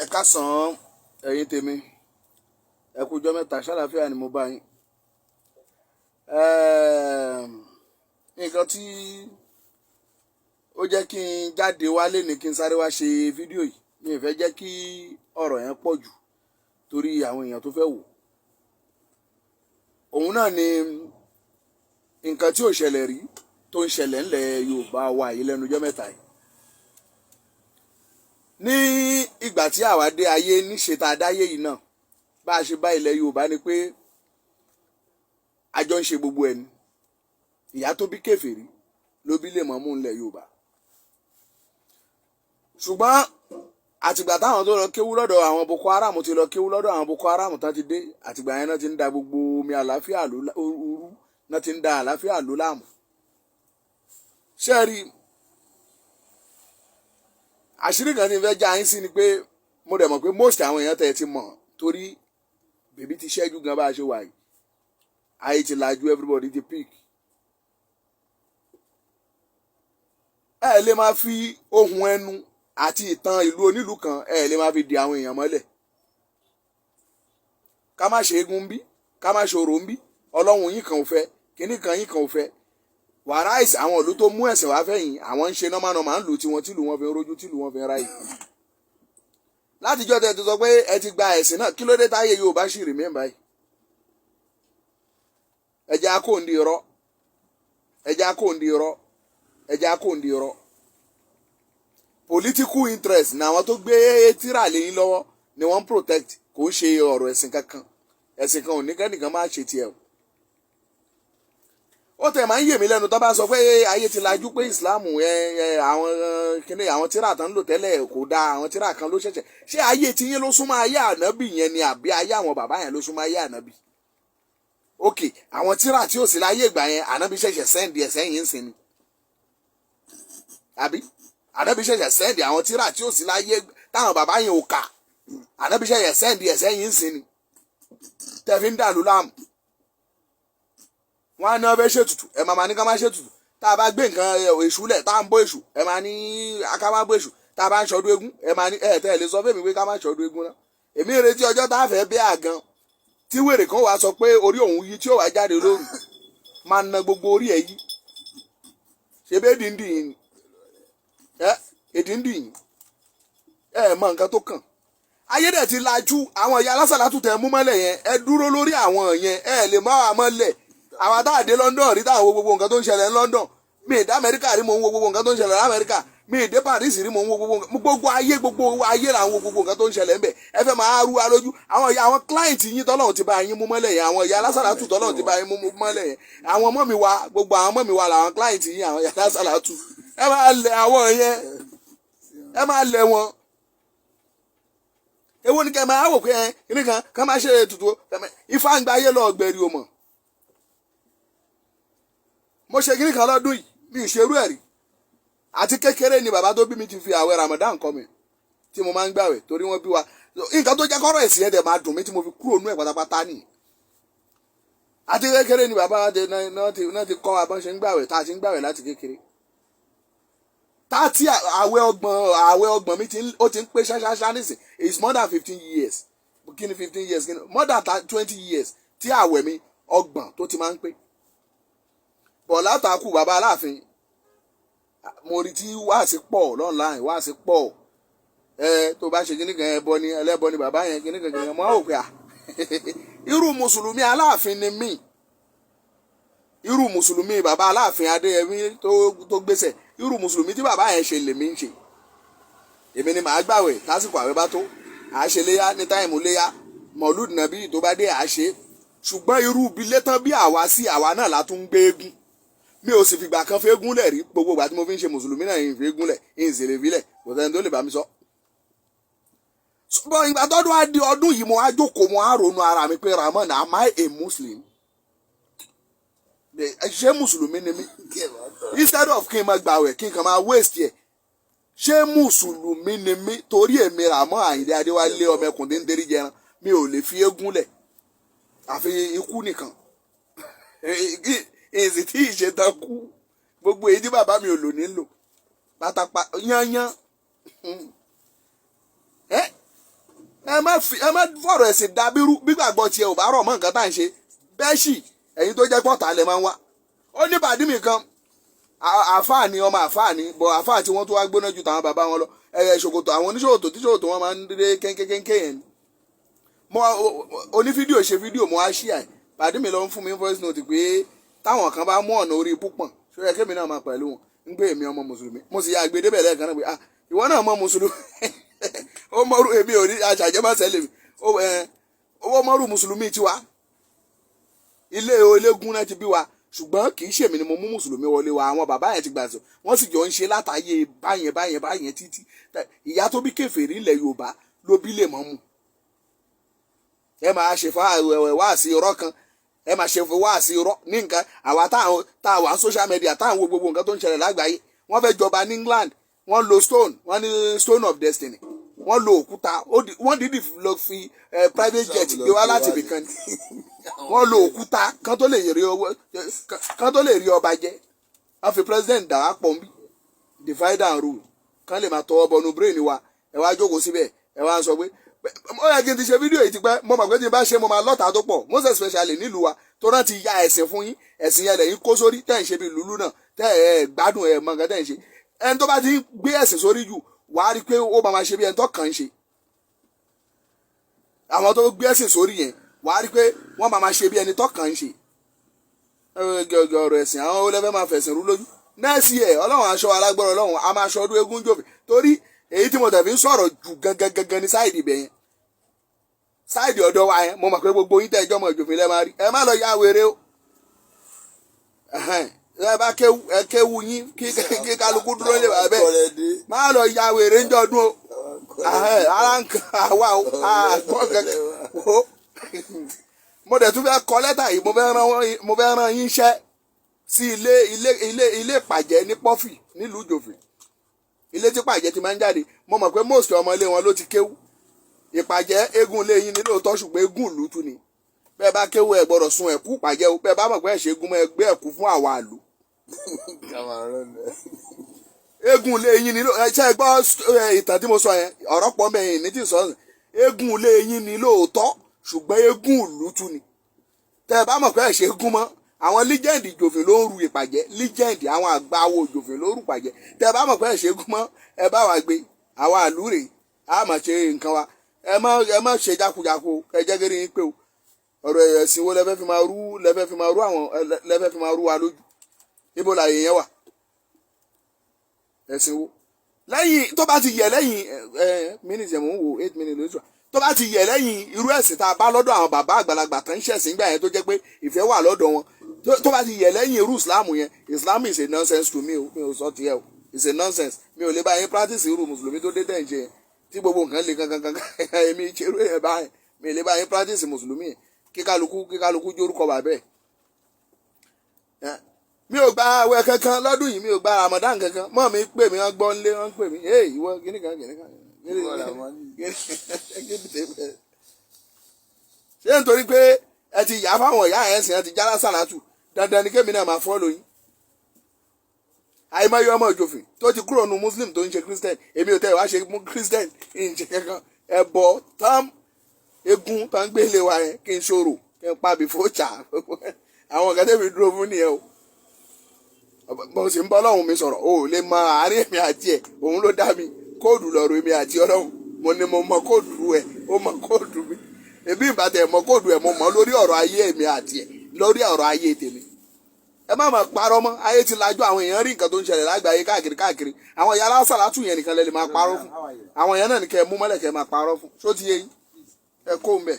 Ẹ káàsán ẹ̀yin tèmi, ẹ kú ọjọ́ mẹ́ta, ṣàlàáfíà ni mo bá yín. Nǹkan tí ó jẹ́ kí n jáde wálé ní kí n sáré wá ṣe fídíò yìí, mi ò fẹ́ jẹ́ kí ọ̀rọ̀ yẹn pọ̀ jù torí àwọn èèyàn tó fẹ́ wò. Òun náà ni nǹkan tí ò ṣẹlẹ̀ rí tó ń ṣẹlẹ̀ ńlẹ̀ Yorùbá wa yìí lẹ́nu ọjọ́ mẹ́ta yìí. Ní ìgbà tí àwa dé ayé níṣe tá a dáyé yìí náà, bá a ṣe bá ilẹ̀ Yorùbá ni pé a jọ ń ṣe gbogbo ẹni. Ìyá tó bí kèfèrí ló bí lè mọ̀mú ńlẹ̀ Yorùbá. Ṣùgbọ́n àtìgbà táwọn tó lọ kéwú lọ́dọ̀ àwọn Boko Haram ti lọ kéwú lọ́dọ̀ àwọn Boko Haram tán ti dé, àtìgbà yẹn náà ti ń da gbogbo omi àlàáfíà ló rú, náà ti ń da àlàáfíà ló láàmú. Ṣé ẹ rí àṣírí kan tí n fẹ́ já yín sí ni pé mo dẹ̀ mọ̀ pé most àwọn èèyàn tẹ̀ ti mọ̀ torí bèbí ti ṣẹ́jú gan bá a ṣe wà yìí. Ayé ti lajú, everybody ti pick. Ẹ lè máa fi ohun ẹnu àti ìtàn ìlú onílùú kan ẹ lè máa fi di àwọn èèyàn mọ́lẹ̀. Ká má ṣe eégún bí, ká má ṣe orò ń bí, ọlọ́run yín kan ò fẹ́, kíní kan yín kan ò fẹ́. Wàráìsì àwọn ìlú tó mú ẹ̀sìn wá fẹ́yìn, àwọn ń ṣe nọ́mánọ́mà ń lù tiwọn tìlù wọn fi ń rojú tìlù wọn fi ń ráyè. Látijọ́ tẹ́ ti sọ pé ẹ ti gba ẹ̀sìn náà, kí ló dé táyé Yorùbá ṣì rí mẹ́mbà yìí? Ẹja akóǹdì irọ́, ẹja akóǹdì irọ́, ẹja akóǹdì irọ́. Political interest ní àwọn tó gbé tírà lẹ́yìn lọ́wọ́ ni wọ́n protect, kò ń ṣe ọ̀rọ̀ ẹ̀sìn kankan. Ẹ̀sìn kan ò ní kẹ́nìkan máa ṣe tiẹ̀ o. Ó tẹ̀ máa ń yè mí lẹ́nu tó bá sọ pé ayé ti lajú pé Islam àwọn tírà tán ń lò tẹ́lẹ̀ kò dáa, àwọn tírà kan ló ṣẹ̀ṣẹ̀. Ṣé ayé tiyín ló súnmọ́ ayé ànábì yẹn ni àbí ayé àwọn bàbá yẹn ló súnmọ́ ayé ànábì? Ok, àwọn tírà tí ò sí láyé ìgbà yẹn ànábì ṣẹ̀ṣẹ̀ sẹ́ǹdì ẹ̀ sẹ́yìn ń sin ni. Àbí ànábì ṣẹ̀ṣẹ̀ sẹ́ǹdì àwọn tírà tí ò sí láyé táwọn bàbá yẹn ò kà, ànábì ṣẹ̀ṣẹ̀ sẹ́ǹdì ẹ̀ sẹ́yìn ń sin ni. Tẹ́ fi ń dàlú láàmú. Wọ́n á ní ọbẹ̀ ṣètùtù, ẹ máa ní ká má ṣètùtù. Tá a bá gbé nǹkan èṣù lẹ̀ tá a ń bọ́ èṣù, ẹ máa ní ká má bọ́ èṣù. Tá a bá ń ṣọdún eégún, ẹ máa ní tẹ́ ẹ lè sọ fẹ́mi pé ká má ṣọdún eégún náà. Èmi ń retí ọjọ́ tá a fẹ́ bí àgàn tí wèrè kan wàá sọ pé orí òun yí tí ó wàá jáde lóru máa na gbogbo orí ẹ̀ yí. Ṣé bẹ́ẹ̀ dìndín èdìndín ẹ mọ nǹkan tó kàn. Ayé dẹ̀ ti lajú, àwọn ìyá alásàlátù tẹ̀ mú mọ́lẹ̀ yẹn, ẹ dúró lórí àwọn yẹn, ẹ lè má wà mọ́lẹ̀. Àwọn àtàdé London rí táwọn wo gbogbo nǹkan tó ń ṣẹlẹ̀ ní London, mi ì dé Amẹ́ríkà rí mo ń wo gbogbo nǹkan tó ń ṣẹlẹ̀ ní Amẹ́ríkà, mi ì dé Paris rí mo ń wo gbogbo ayé là ń wo gbogbo nǹkan tó ń ṣẹlẹ̀ ńbẹ̀. Ẹ fẹ́ máa rú wa lójú. Àwọn ìyá àwọn client yín tọ́lọ́run ti bá yín mú mọ́lẹ̀ yẹn, àwọn ìyá alásàlátù tọ́lọ́run ti bá yín mú mọ́lẹ̀ yẹn, àwọn ọmọ mi wa, gbogbo àwọn ọmọ mi wa làwọn client yín, àwọn ìyá alásàlátù. Ẹ máa lẹ̀ àwọn yẹn, ẹ máa lẹ̀ wọn. Èwo ni kẹ́ máa wò pé kíní kan ká má ṣe ètùtù Ifá ń gba ayé lọ gbẹ̀rì o mọ̀. Mo ṣe kíní kan lọ́dún yìí, mi ì ṣerú ẹ̀ rí. Àti kékeré ni bàbá tó bí mi ti fi àwẹ̀ Ramadan kọ́ mi tí mo máa ń gbàwẹ̀ torí wọ́n bí wa. Nǹkan tó jẹ́ kọ́rọ̀ ẹ̀sìn ẹ̀dẹ̀ máa dùn mí tí mo fi kúrò nú ẹ̀ pátápátá nìyí. Àti kékeré ni bàbá náà ti kọ́ wa bọ́n ṣe ń gbàwẹ̀, tá a ti ń gbàwẹ̀ láti kékeré. Táàtì àwẹ̀ ọgbọ̀n mi ó ti ń pé ṣáṣáṣá nísìn. It's more than 15 years. Kí ni 15 years? More than 20 years tí àwẹ̀ mi ọgbọ̀n tó ti máa ń pé. Bọ̀ látàkù bàbá Aláàfin, mo rí tí wáàsí pọ̀ online, wáàsí pọ̀. Tó bá ṣe kíní kan ẹlẹ́bọ ni bàbá yẹn kíní kan mo á wò pé irú mùsùlùmí Aláàfin ni mí. Irú mùsùlùmí bàbá Aláàfin Adéyẹmí tó gbéṣẹ̀, irú mùsùlùmí tí bàbá yẹn ṣe lèmi ń ṣe. Èmi ni màá gbàwẹ̀ lásìkò àwẹ̀ bá tó, àá ṣe léyá ní táìmù léyá, mọ̀lúùdù nàbí tó bá dé àá ṣe. Ṣùgbọ́n irú ibi létán bí àwa sí àwa náà látún ń gbé eégún. Mi ò sì fìgbà kan fẹ́ gúnlẹ̀ rí, gbogbo ìgbà tí mo fi ń ṣe mùsùlùmí náà yìí fẹ́ gúnlẹ̀, yìí sì lè filẹ̀, kò sẹ́ni tó lè bá mi sọ. Ṣùgbọ́n ìgbà tọ́dún á di ọdún yìí mo á jókòó mo á ronú ara mi pé Ramon, am I a Muslim? Ṣé mùsùlùmí ni mí? Instead of kí n máa gbàwẹ̀ kí n kàn máa waste ẹ̀. Ṣé mùsùlùmí ni mí? Torí èmi Ramon Àyìndé Adéwálé ọmọ ẹkùn déńdérí jẹran, mi ò lè fi eégún lẹ̀ àfi ikú nìkan. Èsì tí ìṣètàn kú gbogbo èyí tí bàbá mi ò lò nílò pátápá yányán ẹ má fọ̀rọ̀ ẹ̀sìn dàbírú gbígbàgbọ́ tiẹ̀ ò bá rọ̀ mọ́ nǹkan tá à ń ṣe bẹ́ẹ̀ṣì ẹ̀yin tó jẹ́ pọ̀tà lẹ̀ máa ń wá. ó ní bàdí mi kan àáfàá ni ọmọ àáfàá ni bọ̀ àáfàá tí wọ́n tó wá gbóná ju tàwọn bàbá wọn lọ ṣòkòtò àwọn oníṣòwòtò tí ṣòwòtò wọn máa ń dé kéńkéńké yẹn ni. oní fídíò ṣe fídíò mo wá ṣí ẹ̀ bàdí mi lọ ń fún mi voice note pé táwọn kan bá mú ọ̀nà orí púpọ̀n ṣó yẹ kémi náà máa pẹ̀lú wọn ń gbé èmi ọmọ mùsùlùmí mo sì yà gbé débẹ̀ lẹ́ẹ̀kan náà pé ìwọ náà mọ mùsùlùmí ó mọrú èmi ò ní aṣàjẹmọ́sẹ̀ lèmi owó mọrú mùsùlùmí tiwa ilé olégún náà ti bí wa ṣùgbọ́n kì í ṣèmi ni mo mú mùsùlùmí wọlé wa àwọn bàbá yẹn ti gbà sọ wọ́n sì jọ ń ṣe látàyè báyẹn títí ìyá tó bí kèfèrí ilẹ̀ Yorùbá ló bí lè mọ́ mu ẹ máa ṣe wáàsí irọ́ kan ẹ máa ṣe wáàsí irọ́ ní nǹkan àwa táwọn social media táwọn wo gbogbo nǹkan tó ń ṣẹlẹ̀ lágbàáyé wọ́n fẹ́ jọba ní England wọ́n lo stone wọ́n ní stone of destiny wọ́n lo òkúta wọ́n dídì lọ fi private jet gbé wá láti ibìkan wọ́n lo òkúta kán tó lè rí ọba jẹ wọ́n fi president dà wá pọ̀ nbí divide and rule kán lè máa tọwọ́ bọnu brain wa ẹ wá jókòó síbẹ̀ ẹ wá sọ pé ó yẹ kí n ti ṣe fídíò yìí ti pẹ́ mo mọ̀ pé tí n bá ṣe mo máa lọ́ta tó pọ̀ most especially nílùú wa tó náà ti ya ẹ̀sìn fún yín ẹ̀sìn yẹn lẹ́yìn kó sórí tẹ́ ń ṣe bí lùlù náà tẹ́ ẹ̀ gbádùn ẹ̀ mọ̀ nǹkan tẹ́ ń ṣe ẹni tó bá ti gbé ẹ̀sìn sórí jù wàá rí i pé ó máa ṣe bí ẹni tó kàn ń ṣe àwọn tó gbé ẹ̀sìn sórí yẹn wàá rí i pé wọ́n máa ṣe bí ẹni tó kàn ń ṣe ọ̀rọ̀ ẹ̀sìn àwọn olẹ́fẹ́ máa fẹ̀sìn rú lójú nẹ́ẹ̀sì ẹ̀ ọlọ́run aṣọ alágbọ́rọ̀ ọlọ́run a máa ṣọdún eégún jòfè torí èyí tí mo tẹ̀fí ń sọ̀rọ̀ jù gangan ní sáìdì ibẹ̀ yẹn sáìdì ọ̀dọ̀ wa yẹn mo mọ̀ pé gbogbo yín tẹ́ ẹjọ́ mọ̀ ìjòfè lẹ́ máa rí ẹ má lọ ya wèrè o ẹ bá kéwu yín kí kálukú dúró lè wà bẹ́ẹ̀ má lọ ya wèrè ń jọdún o ara ń kan àwa o àgbọ̀ kankan o mo dẹ̀ tún fẹ́ kọ lẹ́tà yìí mo fẹ́ rán yín iṣẹ́ sí ilé ìpàjẹ́ ní pọ́fì nílùú ìjòfè ilé tí pàjẹ́ ti máa ń jáde mo mọ̀ pé most ọmọ ilé wọn ló ti kéwú ìpàjẹ́ eégún ilé yín ní lóòótọ́ ṣùgbọ́n eégún ìlú tún ni bẹ́ẹ̀ bá kéwú ẹ gbọ́dọ̀ sun ẹ̀kú pàjẹ́ o bẹ́ẹ̀ bá mọ̀ pé ẹ̀ ṣe eégún mọ́ ẹgbẹ́ ẹ̀kú fún àwa àlù. eégún ilé yín ní ṣe gbọ́ ìtàn tí mo sọ yẹn ọ̀rọ̀ pọ̀ mẹ́yìn ní tí sọ eégún ilé yín ní lóòótọ́ ṣùgbọ́n eégún ìlú tún ni tẹ́ ẹ bá mọ̀ pé ẹ̀ ṣe eégún mọ́ àwọn legend ìjòfè ló ń ru ìpàjẹ́ legend àwọn àgbáwo ìjòfè ló ń ru ìpàjẹ́ tẹ́ ẹ bá mọ̀ pé ẹ̀ ṣe eégún mọ́ ẹ bá wa gbé àwa àlù rè á mà ṣe nǹkan wa ẹ má ṣe jákujàku ẹ jẹ́ kéré yín pé o ọ̀rọ̀ ẹ̀sìn wo lẹ́fẹ́ fi máa rú wa lójú ibo làyè yẹn wà ẹ̀sìn wo lẹ́yìn tó bá ti yẹ lẹ́yìn minutes yẹn mò ń wò 8 minutes lóṣù tó bá ti yẹ lẹ́yìn irú ẹ̀sìn tá a bá lọ́dọ̀ àwọn bàbá àgbàlagbà tó ń ṣẹ̀sìn gbà yẹn tó jẹ́ pé ìfẹ́ wà lọ́dọ̀ wọn tó bá ti yẹ lẹ́yìn irú Islam yẹn Islam is a nonsense to me mi ò sọ tiẹ̀ o it's a nonsense mi ò lè bá yín practice irú mùsùlùmí tó dé tẹ̀ ń ṣe yẹn tí gbogbo nǹkan le kankan èmi ìṣerú yẹn báyìí mi ò lè bá yín practice mùsùlùmí yẹn kíkálukú jórúkọ bàbẹ́ mi ò gba àwẹ̀ kankan lọ́dún yìí mi ò gba Ramadan kankan mọ́ mi pè mí wọ́n gbọ́ nlé wọ́n pè mí hey ìwọ kìnìkan ṣé nítorí pé ẹ ti yà fáwọn ìyá ẹ̀ sìn ẹ ti jára sàlátù dandan ni kémi náà máa fọ́ lóyún àìmọye ọmọ ìjòfè tó ti kúrò nu Muslim tó ń ṣe Christian èmi ò tẹ́ wá ṣe Christian ń ṣe kankan ẹ̀bọ tán egun tán gbé lé wa yẹn kí n ṣòro kí n pa bìfó ṣà àwọn kan tẹ́bi dúró fún nìyẹn o mo sì ń bọ́ lọ́hùn mi sọ̀rọ̀ o ò lè mọ àárín èmi àti ẹ̀ òun ló dá mi kóòdù lọ́rọ̀ èmi àti ọlọ́hùn mo ní mo mọ kóòdù ẹ̀ ó mọ kóòdù mi èmi ìbàdàn ẹ̀ mọ kóòdù ẹ̀ mo mọ lórí ọ̀rọ̀ ayé èmi àti ẹ̀ lórí ọ̀rọ̀ ayé tèmi ẹ má máa parọ́ mọ́ ayé ti lajú àwọn èèyàn rí nǹkan tó ń ṣẹlẹ̀ lágbàáyé káàkiri àwọn ìyá lásàlátù yẹn nìkan lè máa parọ́ fún àwọn èèyàn náà ní kẹ́ ẹ mú mọ́lẹ̀ kẹ́ ẹ máa parọ́ fún ṣó ti yé yín ẹ kó ń bẹ̀.